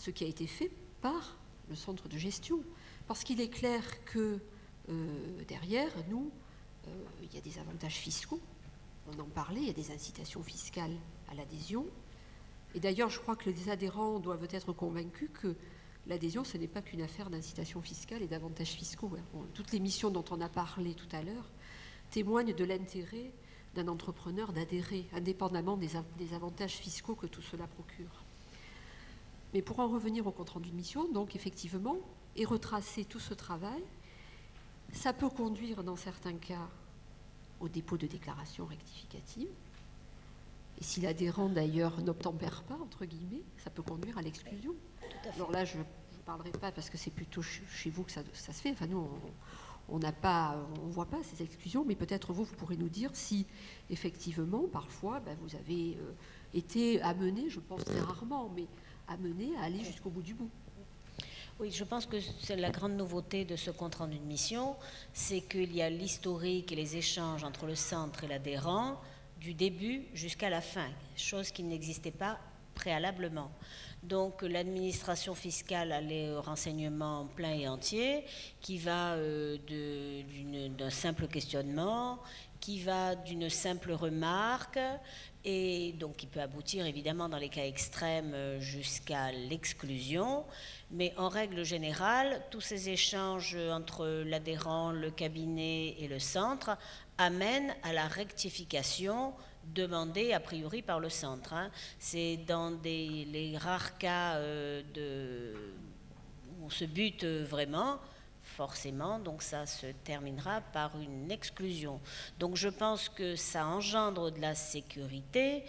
ce qui a été fait par le centre de gestion. Parce qu'il est clair que derrière, nous, il y a des avantages fiscaux, on en parlait, il y a des incitations fiscales à l'adhésion. Et d'ailleurs, je crois que les adhérents doivent être convaincus que l'adhésion, ce n'est pas qu'une affaire d'incitation fiscale et d'avantages fiscaux. Toutes les missions dont on a parlé tout à l'heure témoignent de l'intérêt d'un entrepreneur d'adhérer, indépendamment des avantages fiscaux que tout cela procure. Mais pour en revenir au compte-rendu de mission, donc effectivement, et retracer tout ce travail, ça peut conduire dans certains cas au dépôt de déclaration rectificative. Et si l'adhérent d'ailleurs n'obtempère pas, entre guillemets, ça peut conduire à l'exclusion. Alors là, je ne parlerai pas parce que c'est plutôt chez vous que ça se fait. Enfin, nous, on ne voit pas ces exclusions, mais peut-être vous pourrez nous dire si effectivement, parfois, vous avez été amené, je pense très rarement, mais amené à aller jusqu'au bout du bout. Oui, je pense que c'est la grande nouveauté de ce compte rendu de mission, c'est qu'il y a l'historique et les échanges entre le centre et l'adhérent du début jusqu'à la fin, chose qui n'existait pas préalablement. Donc l'administration fiscale a les renseignements pleins et entiers, qui va d'un simple questionnement, qui va d'une simple remarque, et donc qui peut aboutir évidemment dans les cas extrêmes jusqu'à l'exclusion. Mais en règle générale, tous ces échanges entre l'adhérent, le cabinet et le centre amènent à la rectification demandée a priori par le centre. C'est dans les rares cas où on se bute vraiment, forcément, donc ça se terminera par une exclusion. Donc je pense que ça engendre de la sécurité,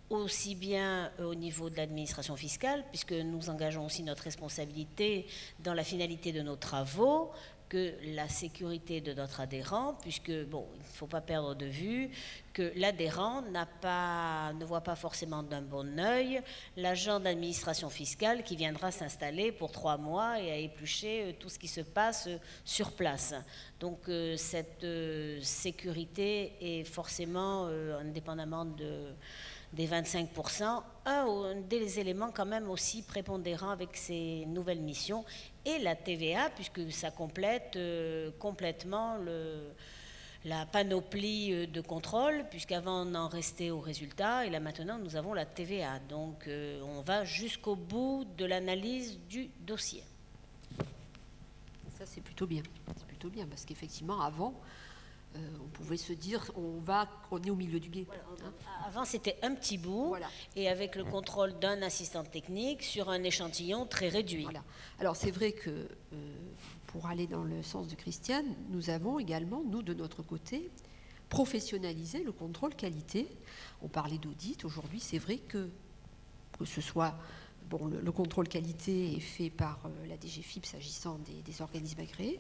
aussi bien au niveau de l'administration fiscale, puisque nous engageons aussi notre responsabilité dans la finalité de nos travaux, que la sécurité de notre adhérent, puisque, bon, il ne faut pas perdre de vue que l'adhérent ne voit pas forcément d'un bon œil l'agent d'administration fiscale qui viendra s'installer pour 3 mois et à éplucher tout ce qui se passe sur place. Donc cette sécurité est forcément, indépendamment des 25%, un des éléments quand même aussi prépondérants avec ces nouvelles missions, et la TVA, puisque ça complète complètement la panoplie de contrôle, puisqu'avant on en restait au résultat, et là maintenant nous avons la TVA. Donc on va jusqu'au bout de l'analyse du dossier. Ça c'est plutôt bien, parce qu'effectivement avant, on pouvait se dire on est au milieu du gué. Voilà, avant c'était un petit bout, voilà. Et avec le contrôle d'un assistant technique sur un échantillon très réduit. Voilà. Alors c'est vrai que pour aller dans le sens de Christiane, nous avons également, nous de notre côté, professionnalisé le contrôle qualité. On parlait d'audit, aujourd'hui c'est vrai que ce soit... Bon, le contrôle qualité est fait par la DGFiP s'agissant des organismes agréés.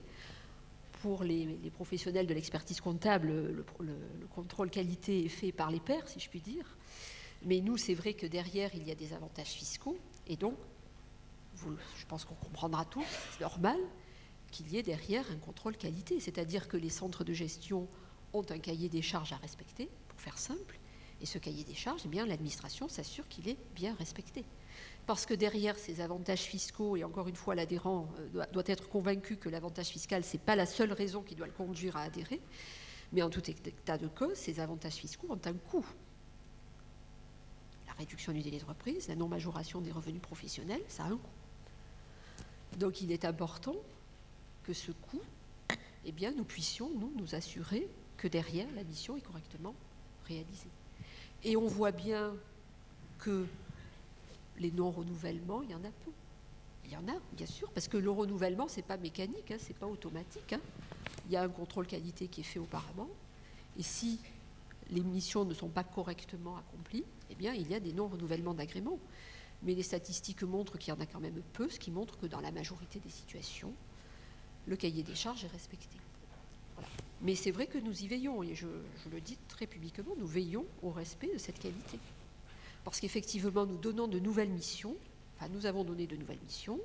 Pour les professionnels de l'expertise comptable, le contrôle qualité est fait par les pairs, si je puis dire. Mais nous, c'est vrai que derrière, il y a des avantages fiscaux. Et donc, je pense qu'on comprendra tous, c'est normal qu'il y ait derrière un contrôle qualité. C'est-à-dire que les centres de gestion ont un cahier des charges à respecter, pour faire simple. Et ce cahier des charges, eh bien, l'administration s'assure qu'il est bien respecté. Parce que derrière ces avantages fiscaux, et encore une fois, l'adhérent doit être convaincu que l'avantage fiscal, ce n'est pas la seule raison qui doit le conduire à adhérer, mais en tout état de cause, ces avantages fiscaux ont un coût. La réduction du délai de reprise, la non-majoration des revenus professionnels, ça a un coût. Donc il est important que ce coût, eh bien, nous puissions, nous assurer que derrière, la mission est correctement réalisée. Et on voit bien que les non-renouvellements, il y en a peu. Il y en a, bien sûr, parce que le renouvellement, ce n'est pas mécanique, ce n'est pas automatique. Il y a un contrôle qualité qui est fait auparavant. Et si les missions ne sont pas correctement accomplies, eh bien, il y a des non-renouvellements d'agrément. Mais les statistiques montrent qu'il y en a quand même peu, ce qui montre que dans la majorité des situations, le cahier des charges est respecté. Voilà. Mais c'est vrai que nous y veillons, et je le dis très publiquement, nous veillons au respect de cette qualité. Parce qu'effectivement, nous donnons de nouvelles missions, enfin nous avons donné de nouvelles missions,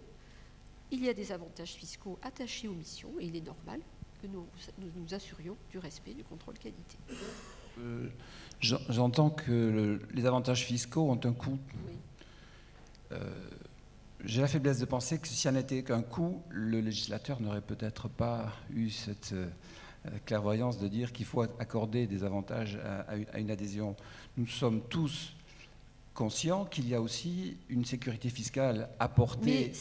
il y a des avantages fiscaux attachés aux missions, et il est normal que nous assurions du respect du contrôle qualité. J'entends que les avantages fiscaux ont un coût. Oui. j'ai la faiblesse de penser que si ça n'était qu'un coût, le législateur n'aurait peut-être pas eu cette clairvoyance de dire qu'il faut accorder des avantages à une adhésion. Nous sommes tous conscients qu'il y a aussi une sécurité fiscale apportée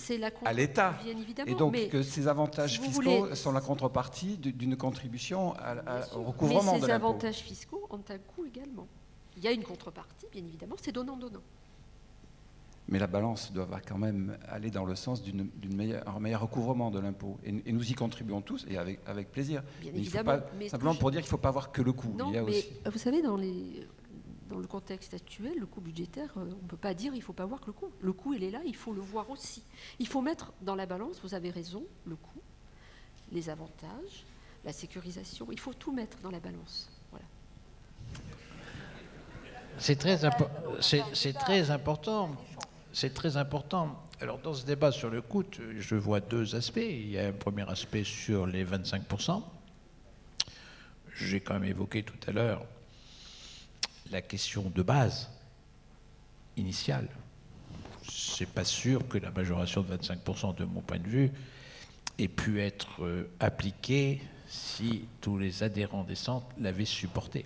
à l'État. Et donc que ces avantages fiscaux sont la contrepartie d'une contribution au recouvrement de l'impôt. Mais ces avantages fiscaux ont un coût également. Il y a une contrepartie, bien évidemment, c'est donnant-donnant. Mais la balance doit quand même aller dans le sens d'un meilleur recouvrement de l'impôt. Et nous y contribuons tous, et avec plaisir. Bien mais évidemment. Simplement pour dire qu'il ne faut pas voir que le coût. Non, il y a mais aussi... vous savez, dans le contexte actuel, le coût budgétaire, on ne peut pas dire il ne faut pas voir que le coût. Le coût, il est là, il faut le voir aussi. Il faut mettre dans la balance, vous avez raison, le coût, les avantages, la sécurisation. Il faut tout mettre dans la balance. Voilà. C'est très important. C'est très important. Alors, dans ce débat sur le coût, je vois deux aspects. Il y a un premier aspect sur les 25%. J'ai quand même évoqué tout à l'heure la question de base, initiale. C'est pas sûr que la majoration de 25%, de mon point de vue, ait pu être appliquée si tous les adhérents des centres l'avaient supportée.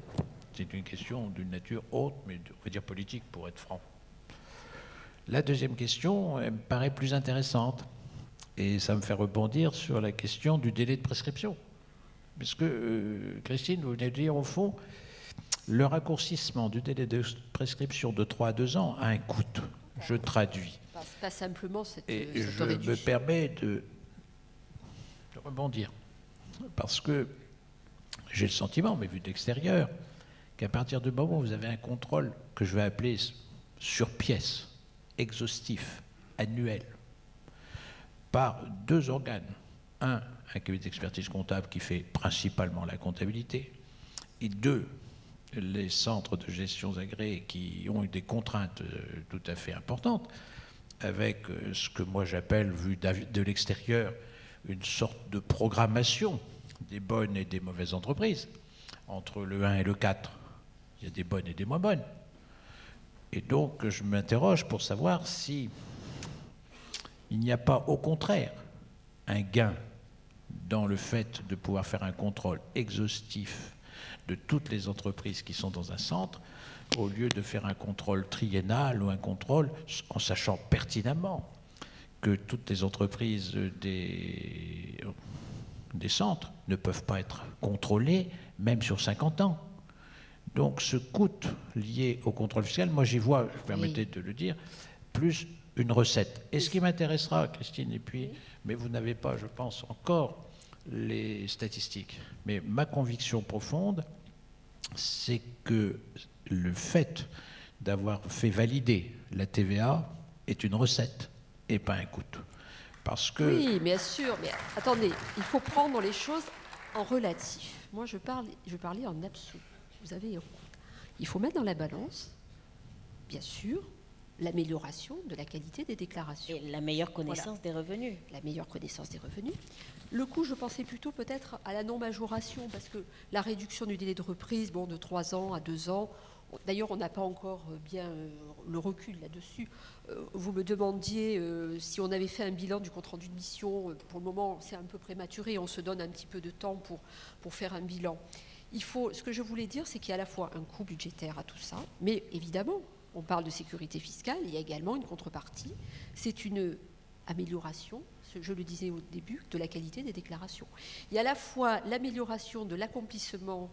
C'est une question d'une nature haute, mais on va dire politique, pour être franc. La deuxième question, elle me paraît plus intéressante. Et ça me fait rebondir sur la question du délai de prescription. Parce que, Christine, vous venez de dire, au fond, le raccourcissement du délai de prescription de 3 à 2 ans a un coût. Je traduis. Pas simplement cette je réduction. me permets de rebondir. Parce que j'ai le sentiment, mais vu d'extérieur, qu'à partir du moment où vous avez un contrôle que je vais appeler sur pièce, exhaustif, annuel, par 2 organes. Un cabinet d'expertise comptable qui fait principalement la comptabilité, et 2, les centres de gestion agréés qui ont eu des contraintes tout à fait importantes, avec ce que moi j'appelle, vu de l'extérieur, une sorte de programmation des bonnes et des mauvaises entreprises. Entre le 1 et le 4, il y a des bonnes et des moins bonnes. Et donc, je m'interroge pour savoir si il n'y a pas, au contraire, un gain dans le fait de pouvoir faire un contrôle exhaustif de toutes les entreprises qui sont dans un centre, au lieu de faire un contrôle triennal ou un contrôle en sachant pertinemment que toutes les entreprises des centres ne peuvent pas être contrôlées, même sur 50 ans. Donc ce coût lié au contrôle fiscal, moi j'y vois, je me permettez de le dire, plus une recette. Et ce qui m'intéressera, Christine, et puis, mais vous n'avez pas, je pense, encore les statistiques, mais ma conviction profonde, c'est que le fait d'avoir fait valider la TVA est une recette et pas un coût. Parce que... Oui, bien sûr, mais attendez, il faut prendre les choses en relatif. Moi, je parlais en absolu. Vous avez, il faut mettre dans la balance, bien sûr, l'amélioration de la qualité des déclarations. Et la meilleure connaissance des revenus. La meilleure connaissance des revenus. Le coût, je pensais plutôt peut-être à la non-majoration, parce que la réduction du délai de reprise, de 3 ans à 2 ans, d'ailleurs, on n'a pas encore bien le recul là-dessus. Vous me demandiez si on avait fait un bilan du compte-rendu de mission. Pour le moment, c'est un peu prématuré, on se donne un petit peu de temps pour faire un bilan. Ce que je voulais dire, c'est qu'il y a à la fois un coût budgétaire à tout ça, mais évidemment, on parle de sécurité fiscale, il y a également une contrepartie. C'est une amélioration, je le disais au début, de la qualité des déclarations. Il y a à la fois l'amélioration de l'accomplissement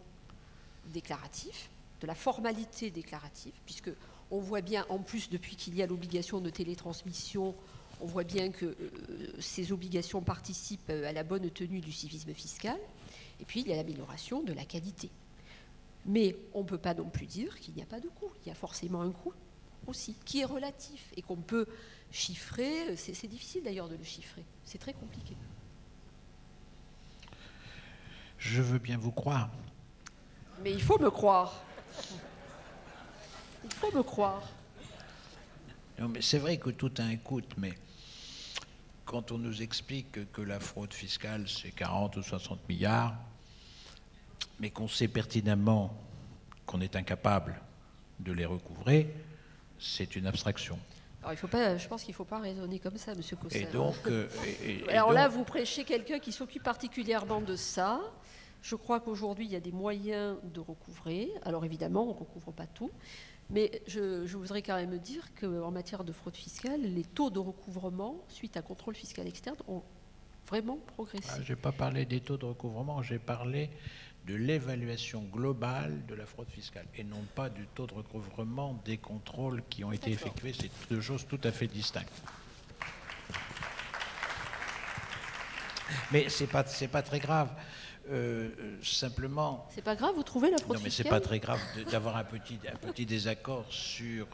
déclaratif, de la formalité déclarative, puisque on voit bien, en plus, depuis qu'il y a l'obligation de télétransmission, on voit bien que ces obligations participent à la bonne tenue du civisme fiscal. Et puis, il y a l'amélioration de la qualité. Mais on ne peut pas non plus dire qu'il n'y a pas de coût. Il y a forcément un coût aussi, qui est relatif et qu'on peut chiffrer. C'est difficile d'ailleurs de le chiffrer. C'est très compliqué. Je veux bien vous croire. Mais il faut me croire. Il faut me croire. Non, mais c'est vrai que tout a un coût, mais quand on nous explique que la fraude fiscale, c'est 40 ou 60 milliards, mais qu'on sait pertinemment qu'on est incapable de les recouvrer, c'est une abstraction. Alors, je pense qu'il ne faut pas raisonner comme ça, Monsieur Cossel. Et donc, alors là, vous prêchez quelqu'un qui s'occupe particulièrement de ça. Je crois qu'aujourd'hui, il y a des moyens de recouvrer. Alors évidemment, on ne recouvre pas tout. Mais je voudrais quand même dire qu'en matière de fraude fiscale, les taux de recouvrement, suite à contrôle fiscal externe, ont vraiment progressé. Je n'ai pas parlé des taux de recouvrement, j'ai parlé de l'évaluation globale de la fraude fiscale et non pas du taux de recouvrement des contrôles qui ont été effectués. C'est deux choses tout à fait distinctes. Mais c'est pas très grave. Simplement. C'est pas grave, vous trouvez la fraude fiscale ? Non, mais c'est pas très grave d'avoir un petit désaccord sur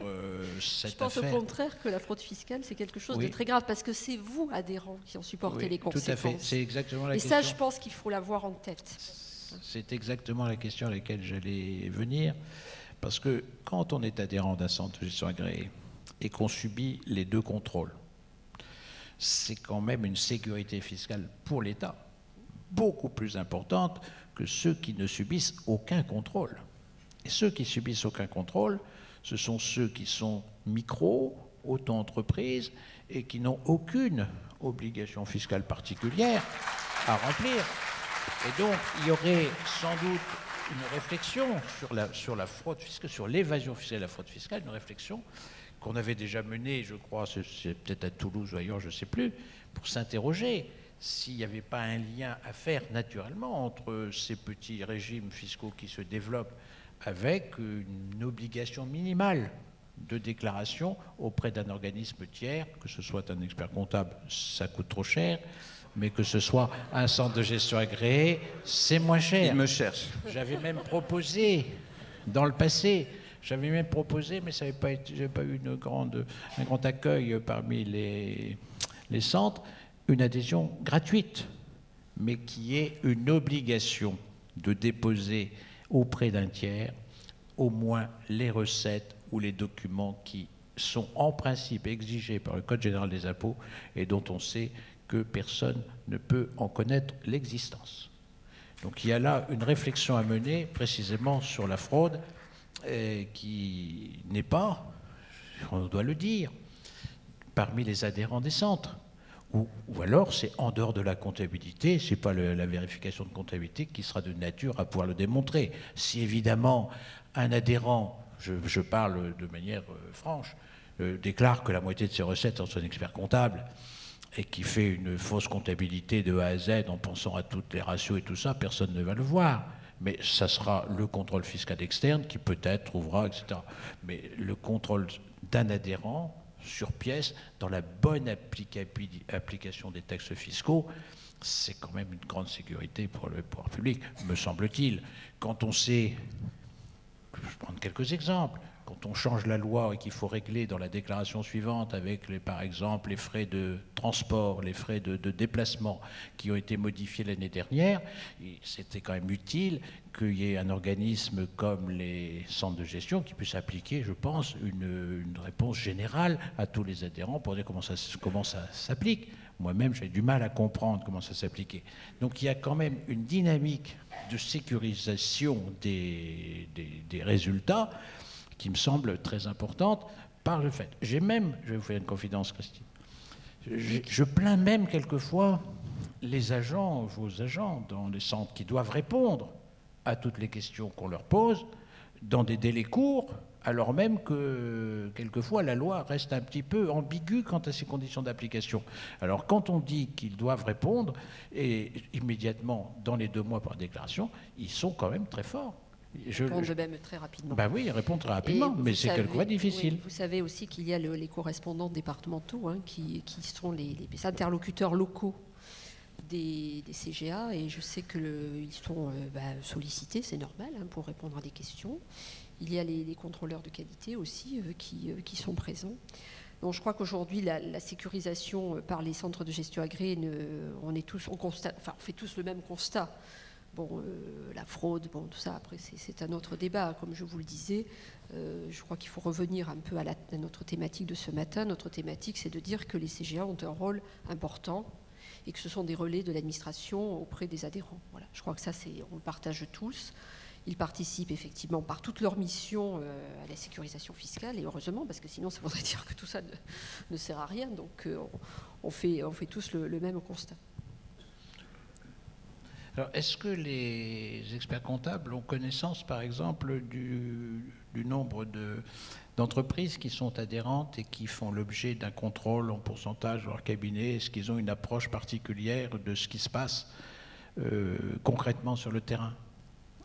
cette affaire. Je pense au contraire que la fraude fiscale, c'est quelque chose de très grave, parce que c'est vous, adhérents, qui en supportez les conséquences. Tout à fait, c'est exactement la question. Et ça, je pense qu'il faut l'avoir en tête. C'est exactement la question à laquelle j'allais venir, parce que quand on est adhérent d'un centre de gestion agréé et qu'on subit les deux contrôles, c'est quand même une sécurité fiscale pour l'État beaucoup plus importante que ceux qui ne subissent aucun contrôle. Et ceux qui subissent aucun contrôle, ce sont ceux qui sont micro, auto-entreprises et qui n'ont aucune obligation fiscale particulière à remplir. Et donc, il y aurait sans doute une réflexion sur la fraude fiscale, sur l'évasion fiscale et la fraude fiscale, une réflexion qu'on avait déjà menée, je crois, c'est peut-être à Toulouse ou ailleurs, je ne sais plus, pour s'interroger s'il n'y avait pas un lien à faire naturellement entre ces petits régimes fiscaux qui se développent avec une obligation minimale de déclaration auprès d'un organisme tiers, que ce soit un expert comptable, ça coûte trop cher, mais que ce soit un centre de gestion agréé, c'est moins cher. Il me cherche. J'avais même proposé, dans le passé, mais ça n'avait pas eu un grand accueil parmi les centres, une adhésion gratuite, mais qui est une obligation de déposer auprès d'un tiers au moins les recettes ou les documents qui sont en principe exigés par le Code général des impôts et dont on sait que personne ne peut en connaître l'existence. Donc il y a là une réflexion à mener précisément sur la fraude qui n'est pas, on doit le dire, parmi les adhérents des centres. Ou alors c'est en dehors de la comptabilité, c'est pas la vérification de comptabilité qui sera de nature à pouvoir le démontrer. Si évidemment un adhérent, je parle de manière franche, déclare que la moitié de ses recettes sont un expert comptable et qui fait une fausse comptabilité de A à Z en pensant à toutes les ratios et tout ça, personne ne va le voir. Mais ça sera le contrôle fiscal externe qui peut-être trouvera, etc. Mais le contrôle d'un adhérent sur pièce, dans la bonne application des textes fiscaux, c'est quand même une grande sécurité pour le pouvoir public, me semble-t-il. Quand on sait, je vais prendre quelques exemples, quand on change la loi et qu'il faut régler dans la déclaration suivante avec, par exemple, les frais de transport, les frais de déplacement qui ont été modifiés l'année dernière, c'était quand même utile qu'il y ait un organisme comme les centres de gestion qui puisse appliquer, je pense, une réponse générale à tous les adhérents pour dire comment ça s'applique. Moi-même, j'ai du mal à comprendre comment ça s'appliquait. Donc il y a quand même une dynamique de sécurisation des résultats qui me semble très importante par le fait. Je vais vous faire une confidence, Christine, je plains même quelquefois vos agents dans les centres qui doivent répondre à toutes les questions qu'on leur pose dans des délais courts, alors même que quelquefois la loi reste un petit peu ambiguë quant à ses conditions d'application. Alors quand on dit qu'ils doivent répondre, et immédiatement dans les 2 mois par déclaration, ils sont quand même très forts. Ils répondent même très rapidement. Ben oui, ils répondent très rapidement, mais c'est quelquefois difficile. Oui, vous savez aussi qu'il y a les correspondants départementaux qui sont les interlocuteurs locaux des CGA, et je sais qu'ils sont sollicités, c'est normal, pour répondre à des questions. Il y a les contrôleurs de qualité aussi qui sont présents. Donc je crois qu'aujourd'hui, la sécurisation par les centres de gestion agréés, on fait tous le même constat. Bon, la fraude, tout ça, après, c'est un autre débat. Comme je vous le disais, je crois qu'il faut revenir un peu à notre thématique de ce matin. Notre thématique, c'est de dire que les CGA ont un rôle important et que ce sont des relais de l'administration auprès des adhérents. Voilà. Je crois que ça, on le partage tous. Ils participent effectivement par toute leur mission à la sécurisation fiscale, et heureusement, parce que sinon ça voudrait dire que tout ça ne sert à rien. Donc on fait tous le même constat. Alors, est-ce que les experts comptables ont connaissance, par exemple, du nombre d'entreprises qui sont adhérentes et qui font l'objet d'un contrôle en pourcentage dans leur cabinet? Est-ce qu'ils ont une approche particulière de ce qui se passe concrètement sur le terrain,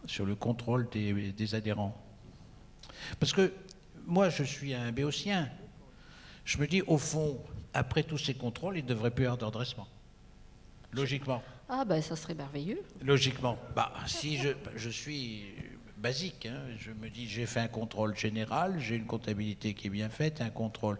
sur le contrôle des adhérents? Parce que moi, je suis un béotien. Je me dis, au fond, après tous ces contrôles, il ne devrait plus y avoir de redressement. Logiquement. Ah ben ça serait merveilleux. Logiquement. Bah, si je suis basique, hein, je me dis j'ai fait un contrôle général, j'ai une comptabilité qui est bien faite, un contrôle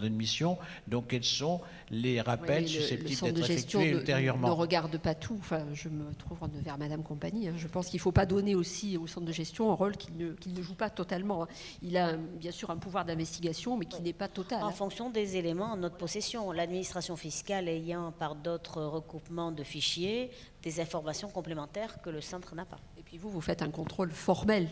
d'admission, donc quels sont les rappels susceptibles d'être effectués ultérieurement? Ne regarde pas tout. Enfin, je me tourne vers Madame Compagnie. Hein. Je pense qu'il ne faut pas donner aussi au centre de gestion un rôle qu'il ne joue pas totalement. Hein. Il a bien sûr un pouvoir d'investigation, mais qui n'est pas total. En fonction des éléments en notre possession. L'administration fiscale ayant par d'autres recoupements de fichiers des informations complémentaires que le centre n'a pas. Et puis vous faites un contrôle formel.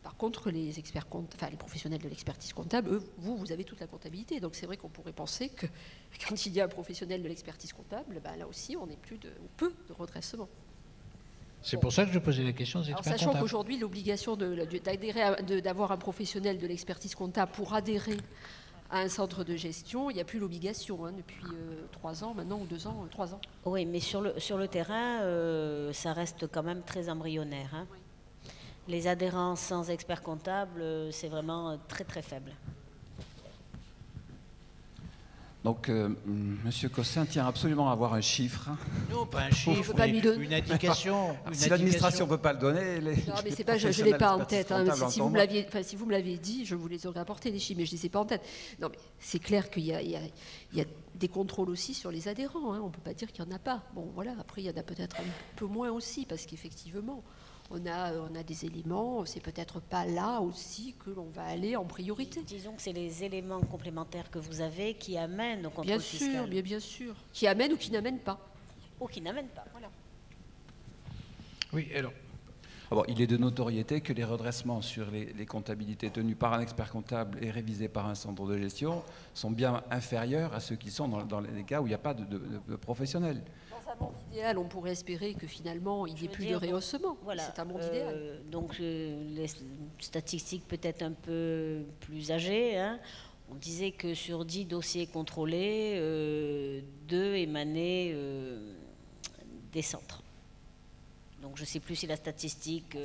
Par contre, les experts les professionnels de l'expertise comptable, eux, vous avez toute la comptabilité. Donc c'est vrai qu'on pourrait penser que quand il y a un professionnel de l'expertise comptable, ben, là aussi, on n'est plus peu de redressement. C'est pour ça que je posais la question des experts comptables. Sachant qu'aujourd'hui, l'obligation d'avoir un professionnel de l'expertise comptable pour adhérer à un centre de gestion, il n'y a plus l'obligation depuis 3 ans maintenant, ou 2 ans, 3 ans. Oui, mais sur le terrain, ça reste quand même très embryonnaire. Hein. Oui. Les adhérents sans expert comptable, c'est vraiment très très faible. Donc, Monsieur Cossin tient absolument à avoir un chiffre. Non, pas un chiffre, mais une indication. Si l'administration ne peut pas le donner... Non, mais c'est pas, je ne l'ai pas en tête. Hein. Si vous me l'aviez dit, je vous les aurais apportés, les chiffres, mais je ne les ai pas en tête. Non, mais c'est clair qu'il y a des contrôles aussi sur les adhérents. Hein. On ne peut pas dire qu'il n'y en a pas. Bon, voilà, après, il y en a peut-être un peu moins aussi, parce qu'effectivement... On a des éléments, c'est peut-être pas là aussi que l'on va aller en priorité. Disons que c'est les éléments complémentaires que vous avez qui amènent au contrôle fiscal. Bien sûr. Qui amènent ou qui n'amènent pas. Ou qui n'amènent pas, voilà. Oui, alors. Alors, il est de notoriété que les redressements sur les comptabilités tenues par un expert comptable et révisées par un centre de gestion sont bien inférieurs à ceux qui sont dans les cas où il n'y a pas de professionnels. Dans un monde idéal, on pourrait espérer que finalement, il n'y ait plus de rehaussement. Voilà, c'est un monde idéal. Donc, les statistiques peut-être un peu plus âgées, hein, on disait que sur 10 dossiers contrôlés, 2 émanaient des centres. Donc je ne sais plus si la statistique...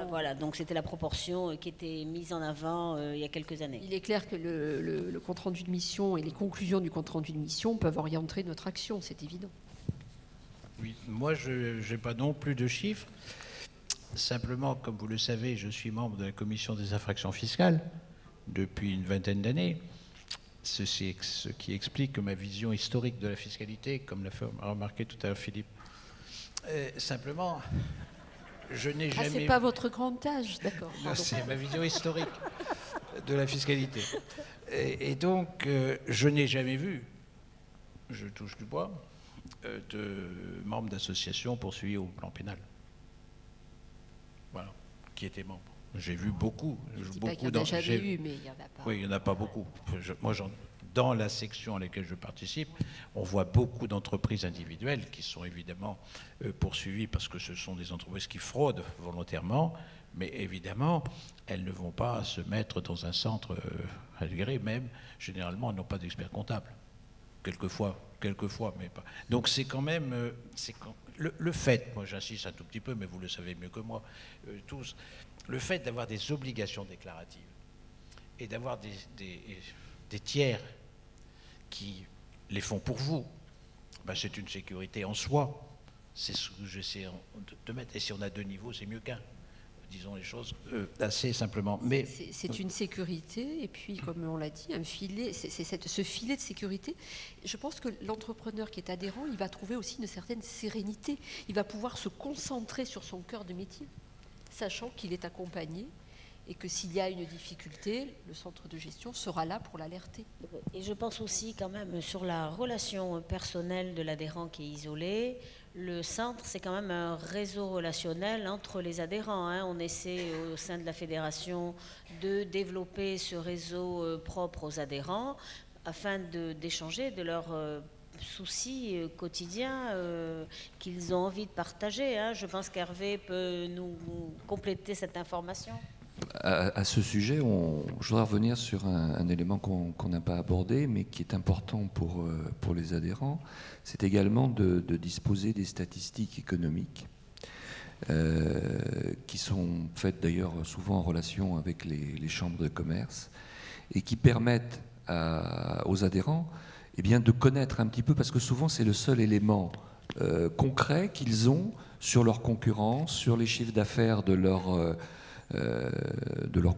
voilà, donc c'était la proportion qui était mise en avant il y a quelques années. Il est clair que le compte-rendu de mission et les conclusions du compte-rendu de mission peuvent orienter notre action, c'est évident. Oui, moi je n'ai pas non plus de chiffres. Simplement, comme vous le savez, je suis membre de la commission des infractions fiscales depuis une vingtaine d'années. Ce qui explique ma vision historique de la fiscalité, comme l'a fait remarquer tout à l'heure Philippe. Simplement, je n'ai jamais... c'est pas votre grand âge, d'accord. C'est ma vision historique de la fiscalité. Et donc, je n'ai jamais vu, je touche du bois, de membres d'associations poursuivis au plan pénal. Voilà, qui étaient membres. J'ai vu beaucoup. Je dis pas qu'il y en a jamais eu, mais il n'y en a pas. Oui, il n'y en a pas beaucoup. Dans la section à laquelle je participe, on voit beaucoup d'entreprises individuelles qui sont évidemment poursuivies parce que ce sont des entreprises qui fraudent volontairement, mais évidemment, elles ne vont pas se mettre dans un centre régulier, même généralement, elles n'ont pas d'expert comptable. Quelquefois, mais pas. Donc c'est quand même... le fait, moi j'insiste un tout petit peu, mais vous le savez mieux que moi, tous, le fait d'avoir des obligations déclaratives et d'avoir des tiers qui les font pour vous, ben c'est une sécurité en soi. C'est ce que j'essaie de mettre. Et si on a 2 niveaux, c'est mieux qu'un. Disons les choses assez simplement. Mais c'est une sécurité, et puis, comme on l'a dit, un filet. Ce filet de sécurité. Je pense que l'entrepreneur qui est adhérent, il va trouver aussi une certaine sérénité. Il va pouvoir se concentrer sur son cœur de métier, sachant qu'il est accompagné et que s'il y a une difficulté, le centre de gestion sera là pour l'alerter. Et je pense aussi quand même sur la relation personnelle de l'adhérent qui est isolé. Le centre, c'est quand même un réseau relationnel entre les adhérents, hein. On essaie au sein de la fédération de développer ce réseau propre aux adhérents afin d'échanger de leurs soucis quotidiens qu'ils ont envie de partager, hein. Je pense qu'Hervé peut nous compléter cette information. À ce sujet, je voudrais revenir sur un élément qu'on n'a pas abordé, mais qui est important pour les adhérents. C'est également de disposer des statistiques économiques, qui sont faites d'ailleurs souvent en relation avec les chambres de commerce, et qui permettent aux adhérents de connaître un petit peu, parce que souvent c'est le seul élément concret qu'ils ont sur leurs concurrents, sur les chiffres d'affaires de leurs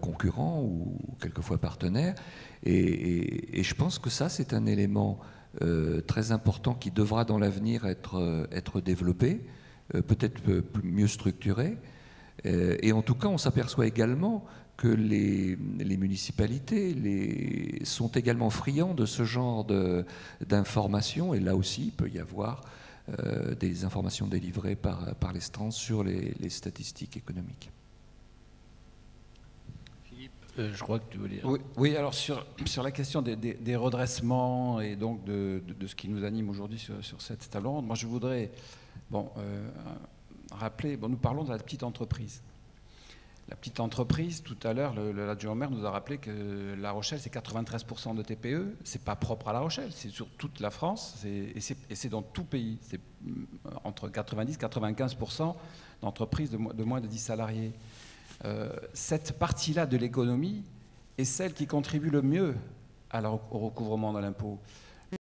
concurrents ou quelquefois partenaires. Et je pense que ça, c'est un élément très important qui devra dans l'avenir être développé, peut-être mieux structuré. Et en tout cas, on s'aperçoit également que les municipalités sont également friands de ce genre d'informations. Et là aussi, il peut y avoir des informations délivrées par les strands sur les statistiques économiques. Je crois que tu voulais dire. Oui, alors sur la question des redressements et donc de ce qui nous anime aujourd'hui sur cette table ronde, moi je voudrais rappeler, nous parlons de la petite entreprise. La petite entreprise, tout à l'heure, l'adjoint au maire nous a rappelé que La Rochelle, c'est 93% de TPE. C'est pas propre à La Rochelle, c'est sur toute la France et c'est dans tout pays. C'est entre 90 et 95% d'entreprises de moins de 10 salariés. Cette partie-là de l'économie est celle qui contribue le mieux au recouvrement de l'impôt.